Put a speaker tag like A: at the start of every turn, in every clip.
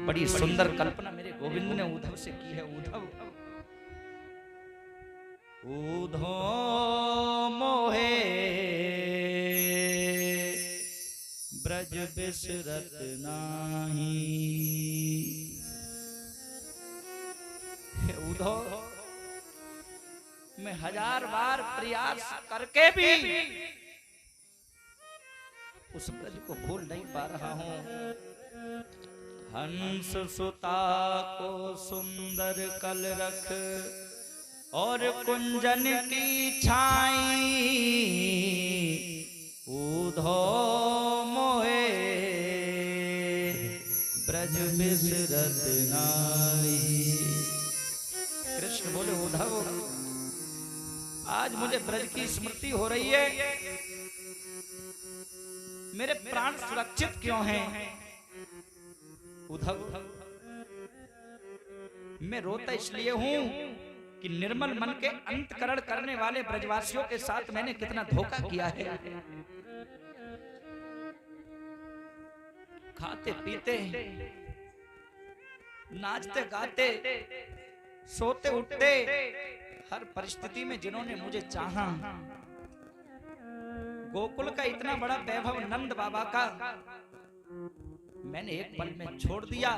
A: बड़ी सुंदर कल्पना मेरे गोविंद ने उद्धव से की है। उद्धव उधो मोहे ब्रज बिसरत नाही। उद्धव मैं 1000 बार प्रयास करके भी उस ब्रज को भूल नहीं पा रहा हूं। हंस सुता को सुंदर कल रख और कुंजन की छाई। उधो मोहे ब्रज बिसरत नाई। कृष्ण बोले उद्धव आज मुझे ब्रज की स्मृति हो रही है, मेरे प्राण सुरक्षित क्यों हैं? उद्धव मैं रोता इसलिए हूं कि निर्मल मन के अंतकरण करने वाले ब्रजवासियों के साथ मैंने कितना धोखा किया है। खाते पीते नाचते गाते सोते उठते हर परिस्थिति में जिन्होंने मुझे चाहा, गोकुल का इतना बड़ा वैभव नंद बाबा का मैंने एक पल में छोड़ दिया।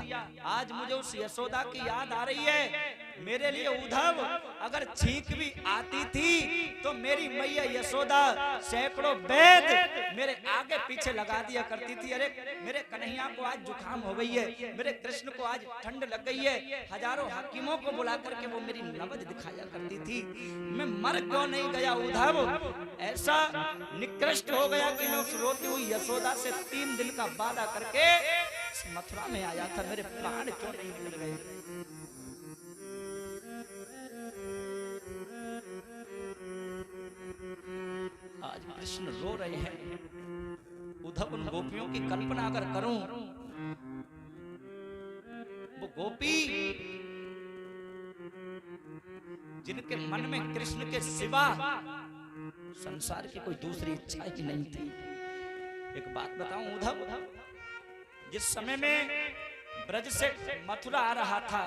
A: आज मुझे उस यशोदा की याद आ रही है। मेरे लिए उद्धव अगर छींक भी आती थी तो मेरी मैया यशोदा सैकड़ों वेद मेरे आगे पीछे लगा दिया करती थी। अरे मेरे कन्हैया को आज जुकाम हो गई है, मेरे कृष्ण को आज ठंड लग गई है। हजारों हकीमों को बुला करके वो मेरी नबज दिखाया करती थी। मैं मर क्यों नहीं गया उद्धव? ऐसा निकृष्ट हो गया कि मैं उस रोती हुई यशोदा से 3 दिन का वादा करके मथुरा में आया था। मेरे प्राण क्यों नहीं मिल गए? आज कृष्ण रो रहे हैं। उद्धव उन गोपियों की कल्पना अगर करूं, वो गोपी जिनके मन में कृष्ण के सिवा संसार की कोई दूसरी इच्छा ही नहीं थी। एक बात बताऊं उद्धव, जिस समय में ब्रज से मथुरा आ रहा था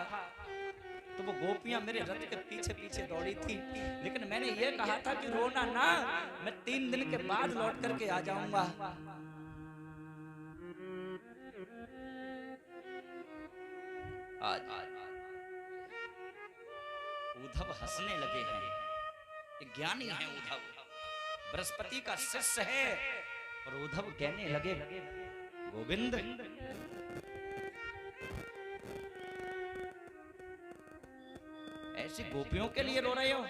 A: तो वो गोपियां मेरे रथ के पीछे पीछे दौड़ी थी, लेकिन मैंने ये कहा था कि रोना ना, मैं 3 दिन के बाद लौट करके आ जाऊंगा। आज उद्धव हंसने लगे हैं। ज्ञानी है उद्धव, बृहस्पति का शिष्य है। और उद्धव कहने लगे गोविंद ऐसी गोपियों के लिए रो रहे हो,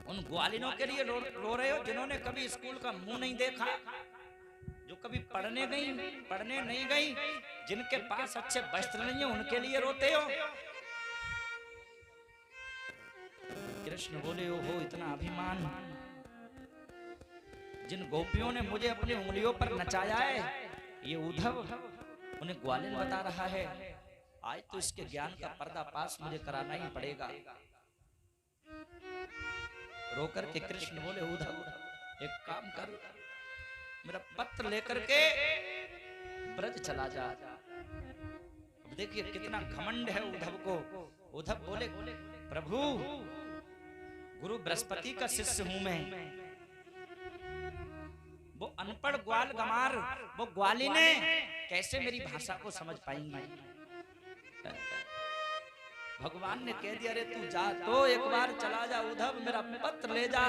A: उन ग्वालिनों के लिए रो रहे हो जिन्होंने कभी स्कूल का मुंह नहीं देखा, जो कभी पढ़ने नहीं गई, जिनके पास अच्छे वस्त्र नहीं है, उनके लिए रोते हो? कृष्ण बोले हो इतना अभिमान? जिन गोपियों ने मुझे अपनी उंगलियों पर नचाया है, ये उद्धव उन्हें ग्वालिन बता रहा है। आज तो इसके ज्ञान का पर्दाफाश मुझे कराना ही पड़ेगा। रोकर के कृष्ण बोले उद्धव एक काम कर, मेरा पत्र लेकर के ब्रज चला जा। अब देखिए कितना घमंड है उद्धव को। उद्धव बोले प्रभु गुरु बृहस्पति का शिष्य हूं मैं, वो अनपढ़ ग्वाल गमार, वो ग्वालिने कैसे मेरी भाषा को समझ पाएंगी? भगवान ने कह दिया अरे तू जा तो एक बार चला जा उद्धव, मेरा पत्र ले जा,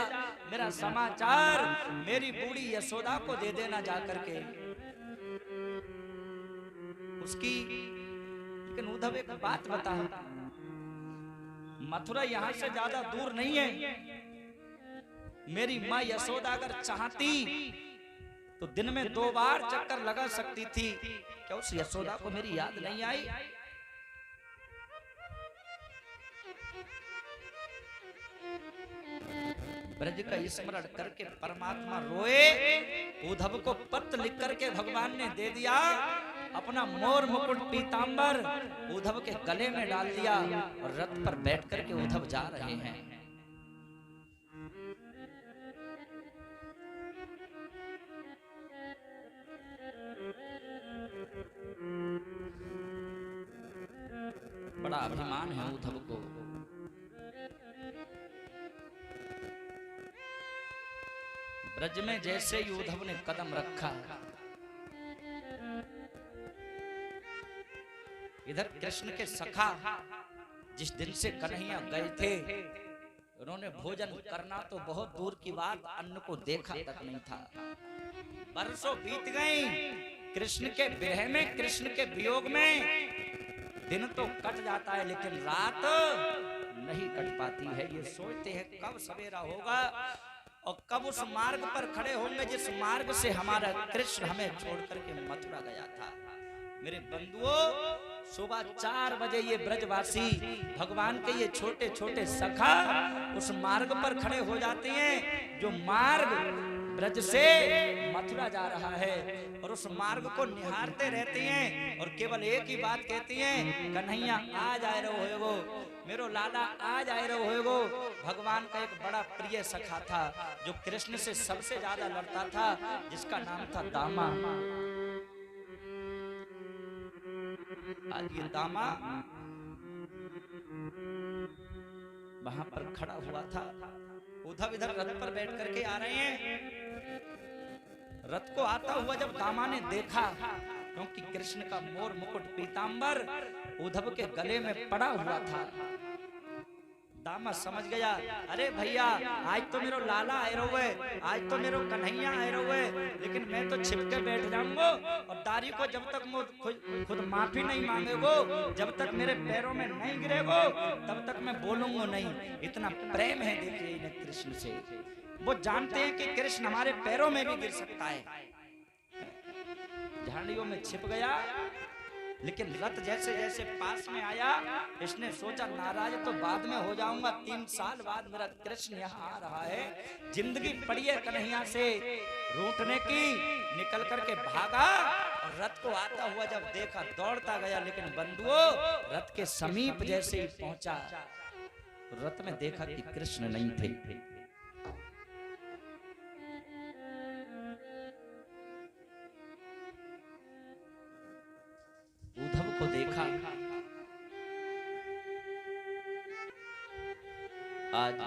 A: मेरा समाचार मेरी बूढ़ी यशोदा को दे देना जा करके उसकी। लेकिन उद्धव एक बात बता, मथुरा यहां से ज्यादा दूर नहीं है। मेरी माँ यशोदा अगर चाहती तो दिन में 2 बार चक्कर लगा सकती थी। क्या उस यशोदा को मेरी याद नहीं आई? ब्रज का स्मरण करके परमात्मा रोए। उद्धव को पत्र लिख करके भगवान ने दे दिया, अपना मोर मुकुट पीतांबर उद्धव के गले में डाल दिया और रथ पर बैठ करके उद्धव जा रहे हैं। बड़ा अभिमान है उद्धव को। ब्रज में जैसे ही उद्धव ने कदम रखा, इधर कृष्ण के सखा जिस दिन से कन्हैया गए थे, उन्होंने भोजन करना तो बहुत दूर की बात, अन्न को देखा तक नहीं था। बरसों बीत गए कृष्ण के विरह में, कृष्ण के वियोग में। दिन तो कट जाता है लेकिन रात नहीं कट पाती है। ये सोचते हैं कब सवेरा होगा और कब उस मार्ग पर खड़े होंगे जिस मार्ग से हमारा कृष्ण हमें छोड़ करके मथुरा गया था। मेरे बंधुओं, सुबह 4 बजे ये ब्रजवासी भगवान के ये छोटे छोटे सखा उस मार्ग पर खड़े हो जाते हैं जो मार्ग ब्रज से मथुरा जा रहा है, और उस मार्ग को निहारते रहते हैं और केवल एक ही बात कहती हैं, कन्हैया आ जाए रहो होएगो, मेरो लाला आ जाए रहो होएगो। भगवान का एक बड़ा प्रिय सखा था जो कृष्ण से सबसे ज्यादा लड़ता था, जिसका नाम था दामा। आज ये दामा वहां पर खड़ा हुआ था। उद्धव इधर रथ पर बैठ करके आ रहे हैं। रथ को आता हुआ जब दामा ने देखा, क्योंकि कृष्ण का मोर मुकुट पीतांबर उद्धव के गले में पड़ा हुआ था, दामा समझ गया, अरे भैया आज तो मेरो लाला आए रहुए, आज तो मेरो कन्हैया आए रहुए, लेकिन मैं तो छिपके बैठ जाऊंगा और दारी को जब तक खुद माफी नहीं मांगेगो, जब तक मेरे पैरों में नहीं गिरेगो, तब तक मैं बोलूंगा नहीं। इतना प्रेम है देखिए इन्हें कृष्ण से। वो जानते हैं कि कृष्ण हमारे पैरों में भी गिर सकता है। झाड़ियों में छिप गया, लेकिन रथ जैसे जैसे पास में आया, इसने सोचा नाराज तो बाद में हो जाऊंगा, 3 साल बाद मेरा कृष्ण यहाँ आ रहा है, जिंदगी पड़ी है कन्हैया से रूठने की। निकल करके भागा और रथ को आता हुआ जब देखा दौड़ता गया, लेकिन बंधुओं रथ के समीप जैसे ही पहुंचा, रथ में देखा कि कृष्ण नहीं थे। उद्धव को देखा, आज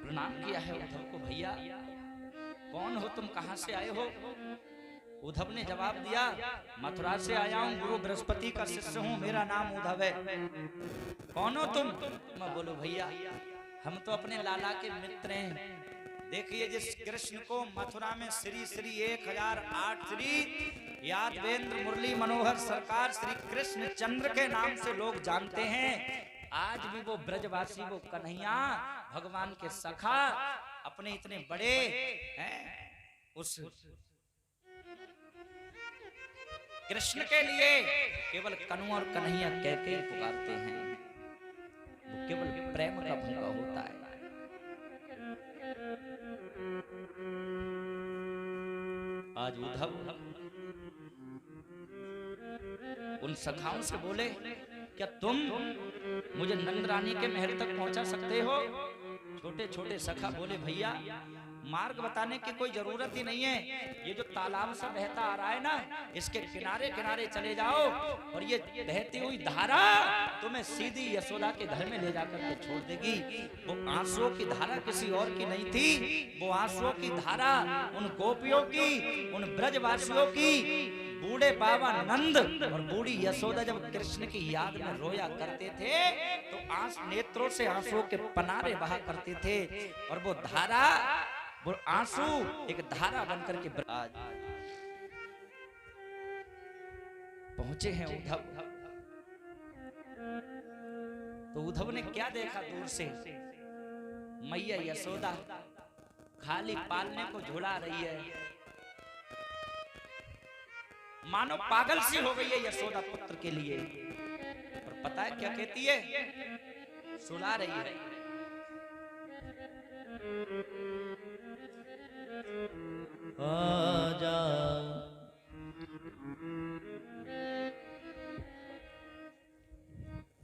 A: प्रणाम किया है उद्धव को, भैया कौन हो तुम, कहां से आए हो? उद्धव ने जवाब दिया, मथुरा से आया हूं, गुरु बृहस्पति का शिष्य हूं, मेरा नाम उद्धव है। कौन हो तुम? मैं बोलो भैया हम तो अपने लाला के मित्र हैं। देखिए जिस कृष्ण को मथुरा में श्री श्री 1008 श्री यादवेंद्र मुरली मनोहर सरकार श्री कृष्ण चंद्र के नाम से लोग जानते हैं, आज भी वो ब्रजवासी, वो कन्हैया भगवान के सखा अपने इतने बड़े हैं उस कृष्ण के लिए केवल कनु और कन्हैया कह के पुकारते हैं। वो केवल प्रेम का भंगा होता है। आज उद्धव उन सखाओं से बोले, क्या तुम मुझे नंद रानी के महल तक पहुंचा सकते हो? छोटे छोटे सखा बोले, भैया मार्ग बताने की कोई जरूरत ही नहीं है, ये जो तालाब सा बहता आ रहा है ना, इसके किनारे किनारे चले जाओ और ये बहती हुई धारा तुम्हें सीधी यशोदा के घर में ले जाकर के छोड़ देगी। वो आंसुओं की धारा किसी और की नहीं थी, वो आंसुओं की धारा उन गोपियों की, उन ब्रजवासियों की। बूढ़े बाबा नंद और बूढ़ी यशोदा जब कृष्ण की याद में रोया करते थे तो नेत्रों से आंसुओं के पनारे बहा करते थे, और वो धारा, वो आंसू एक धारा बनकर के आज पहुंचे हैं उद्धव। तो उद्धव ने क्या देखा दूर से? मैया यशोदा खाली पालने को झुला रही है, मानो पागल सी हो गई है यशोदा पुत्र के लिए। और पता है क्या कहती है? सुला रही है, आजा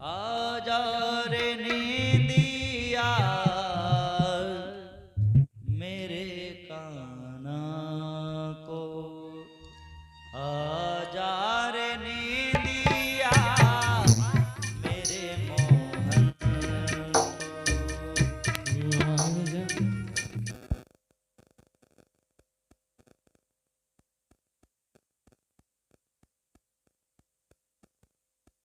A: आजा रे नींदिया मेरे काना को,